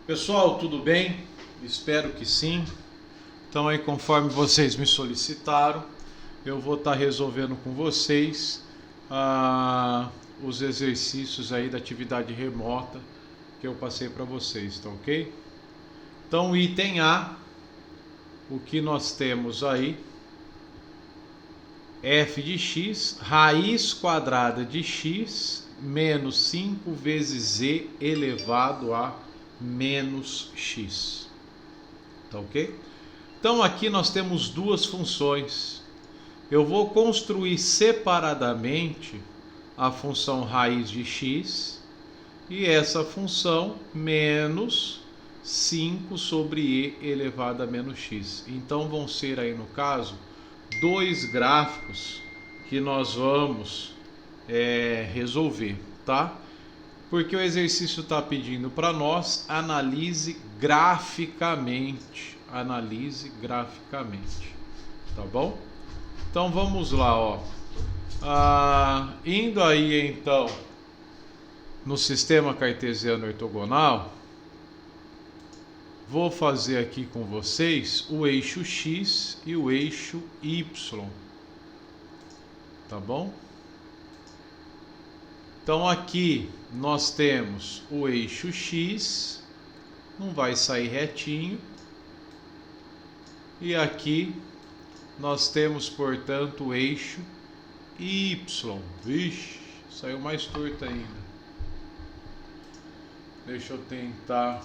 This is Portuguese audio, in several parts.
Pessoal, tudo bem? Espero que sim. Então aí, conforme vocês me solicitaram, eu vou estar resolvendo com vocês os exercícios aí da atividade remota que eu passei para vocês, tá ok? Então, item A, o que nós temos aí, f de x, raiz quadrada de x menos 5 vezes z elevado a menos x. Tá ok? Então aqui nós temos duas funções. Eu vou construir separadamente a função raiz de x e essa função menos 5 sobre e elevado a menos x. Então vão ser aí no caso dois gráficos que nós vamos resolver, tá? Porque o exercício está pedindo para nós analise graficamente. Analise graficamente. Tá bom? Então vamos lá, ó. Indo aí então no sistema cartesiano ortogonal, vou fazer aqui com vocês o eixo x e o eixo y. Tá bom? Então aqui nós temos o eixo x, não vai sair retinho. E aqui nós temos, portanto, o eixo y. Vixe, saiu mais torto ainda. Deixa eu tentar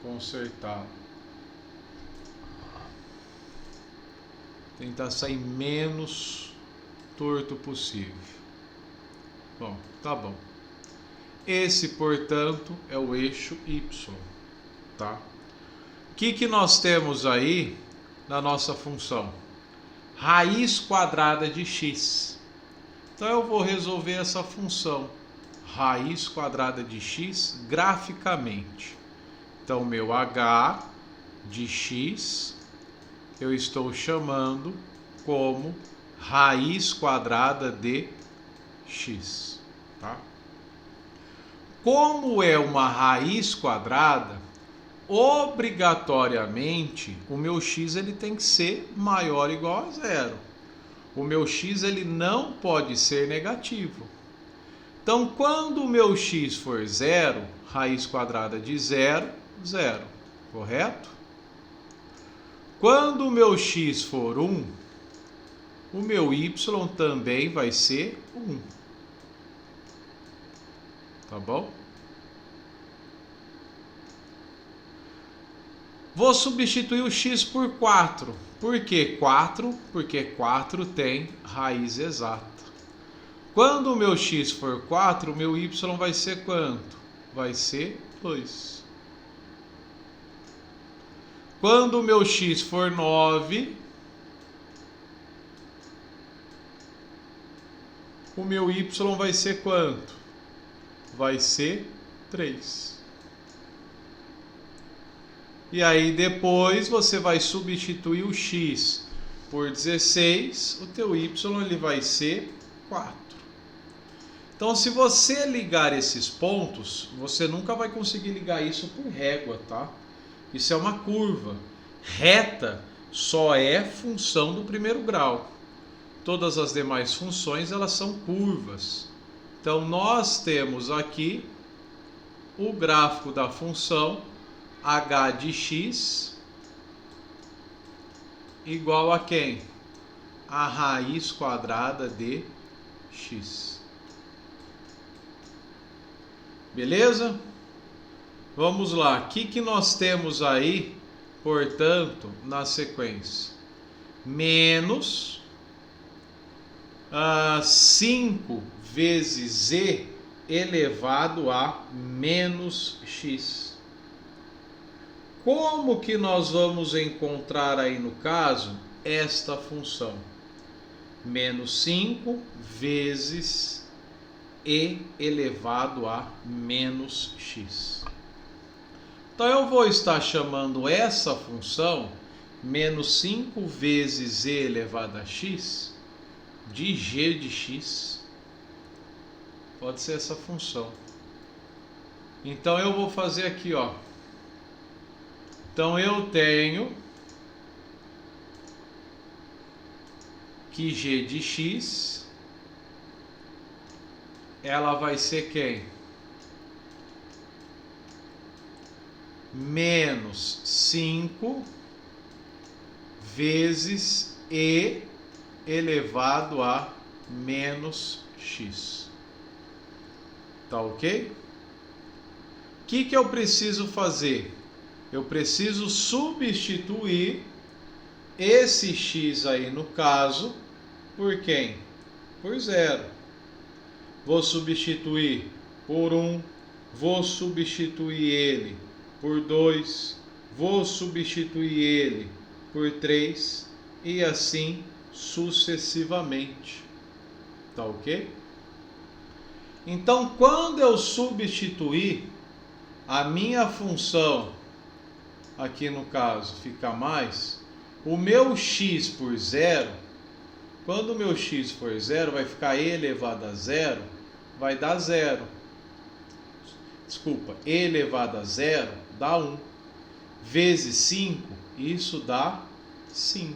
consertar. Tentar sair menos torto possível. Bom, tá bom. Esse, portanto, é o eixo y, tá? O que nós temos aí na nossa função? Raiz quadrada de x. Então eu vou resolver essa função, raiz quadrada de x, graficamente. Então meu h de x eu estou chamando como raiz quadrada de x, tá? Como é uma raiz quadrada, obrigatoriamente o meu x ele tem que ser maior ou igual a zero. O meu x ele não pode ser negativo. Então, quando o meu x for zero, raiz quadrada de zero, zero, correto? Quando o meu x for 1, o meu y também vai ser 1. Tá bom? Vou substituir o x por 4. Por que 4? Porque 4 tem raiz exata. Quando o meu x for 4, o meu y vai ser quanto? Vai ser 2. Quando o meu x for 9, o meu y vai ser quanto? Vai ser 3. E aí depois você vai substituir o x por 16, o teu y ele vai ser 4. Então se você ligar esses pontos, você nunca vai conseguir ligar isso por régua, tá? Isso é uma curva. Reta só é função do primeiro grau. Todas as demais funções elas são curvas. Então nós temos aqui o gráfico da função h de x igual a quem? A raiz quadrada de x. Beleza? Vamos lá. O que nós temos aí, portanto, na sequência? Menos 5 vezes z elevado a menos x. Como que nós vamos encontrar aí no caso esta função? Menos 5 vezes e elevado a menos x. Então eu vou estar chamando essa função, menos 5 vezes e elevado a x, de g de x. Pode ser essa função. Então eu vou fazer aqui, ó. Então eu tenho que g de x, ela vai ser quem? Menos 5 vezes e elevado a menos x. Tá ok? O que eu preciso fazer? Eu preciso substituir esse x aí, no caso, por quem? Por 0. Vou substituir por 1, vou substituir ele por 2, vou substituir ele por 3 e assim sucessivamente. Tá ok? Então, quando eu substituir a minha função, aqui no caso fica mais, o meu x por 0, quando o meu x for 0, vai ficar e elevado a 0, vai dar 0. Desculpa, e elevado a 0 dá 1. Vezes 5, isso dá 5.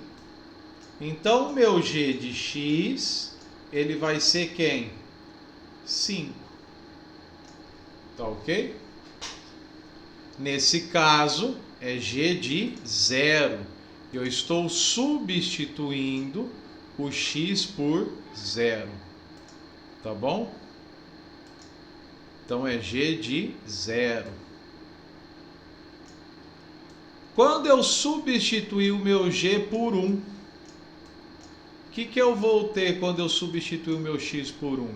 Então, o meu g de x, ele vai ser quem? 5. Tá ok? Nesse caso, é g de 0. Eu estou substituindo o x por 0. Tá bom? Então é g de 0. Quando eu substituir o meu g por 1, o que eu vou ter quando eu substituir o meu x por 1?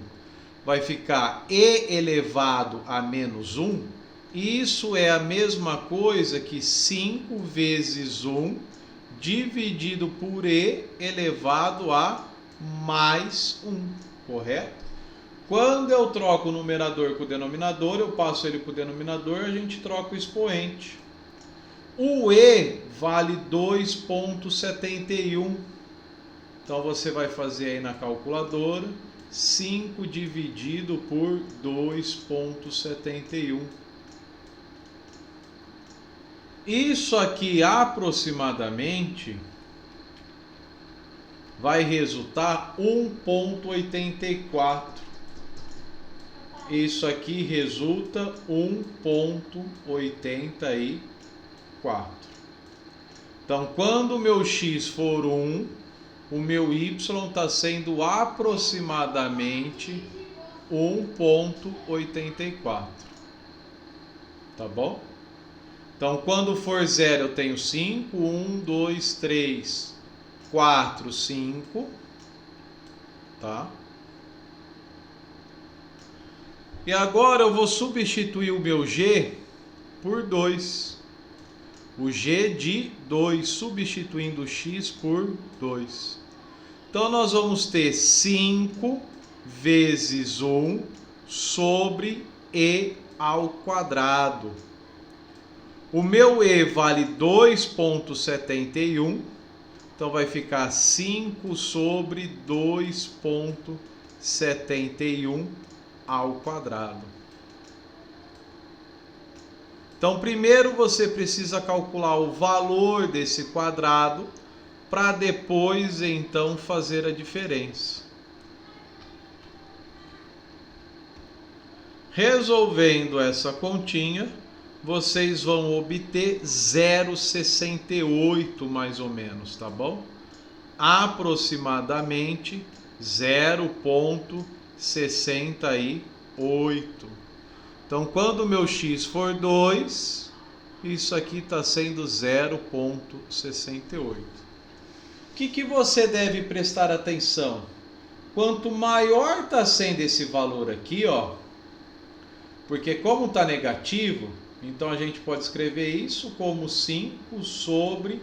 Vai ficar e elevado a menos 1. Isso é a mesma coisa que 5 vezes 1 dividido por e elevado a mais 1, correto? Quando eu troco o numerador com o denominador, eu passo ele para o denominador, a gente troca o expoente. O e vale 2,71. Então você vai fazer aí na calculadora 5 dividido por 2,71. Isso aqui aproximadamente vai resultar 1,84. Isso aqui resulta 1,84. Então, quando o meu x for 1, o meu y está sendo aproximadamente 1,84. Tá bom? Então, quando for 0, eu tenho 5. 1, 2, 3, 4, 5. Tá? E agora eu vou substituir o meu g por 2. O g de 2, substituindo o x por 2. Então, nós vamos ter 5 vezes 1 sobre e ao quadrado. O meu e vale 2,71. Então, vai ficar 5 sobre 2,71 ao quadrado. Então, primeiro você precisa calcular o valor desse quadrado para depois, então, fazer a diferença. Resolvendo essa continha, vocês vão obter 0,68 mais ou menos, tá bom? Aproximadamente 0,68. Então, quando o meu x for 2, isso aqui está sendo 0,68. O que você deve prestar atenção? Quanto maior está sendo esse valor aqui, ó, porque como está negativo, então a gente pode escrever isso como 5 sobre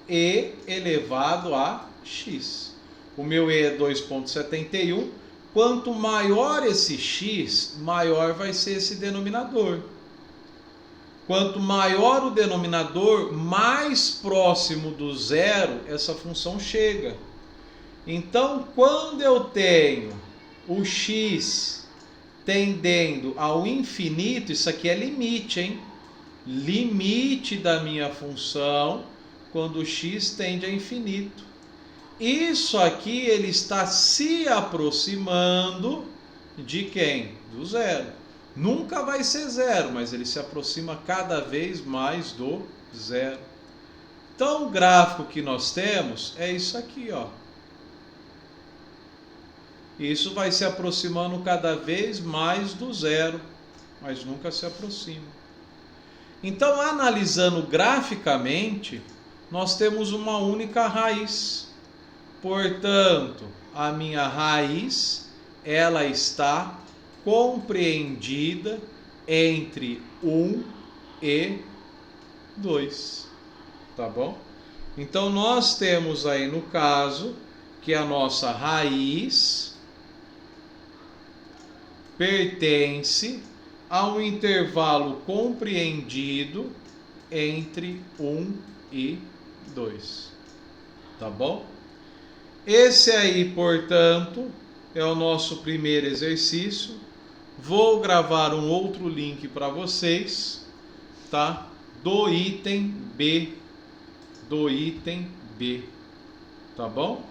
e elevado a x. O meu e é 2,71. Quanto maior esse x, maior vai ser esse denominador. Quanto maior o denominador, mais próximo do zero essa função chega. Então, quando eu tenho o x tendendo ao infinito, isso aqui é limite, hein? limite da minha função quando x tende a infinito. Isso aqui ele está se aproximando de quem? Do zero. Nunca vai ser zero, mas ele se aproxima cada vez mais do zero. Então o gráfico que nós temos é isso aqui, ó. Isso vai se aproximando cada vez mais do zero, mas nunca se aproxima. Então, analisando graficamente, nós temos uma única raiz. Portanto, a minha raiz, ela está compreendida entre 1 e 2. Tá bom? Então, nós temos aí no caso que a nossa raiz pertence a um intervalo compreendido entre 1 e 2. Tá bom? Esse aí, portanto, é o nosso primeiro exercício. Vou gravar um outro link para vocês, tá? Do item B. Tá bom?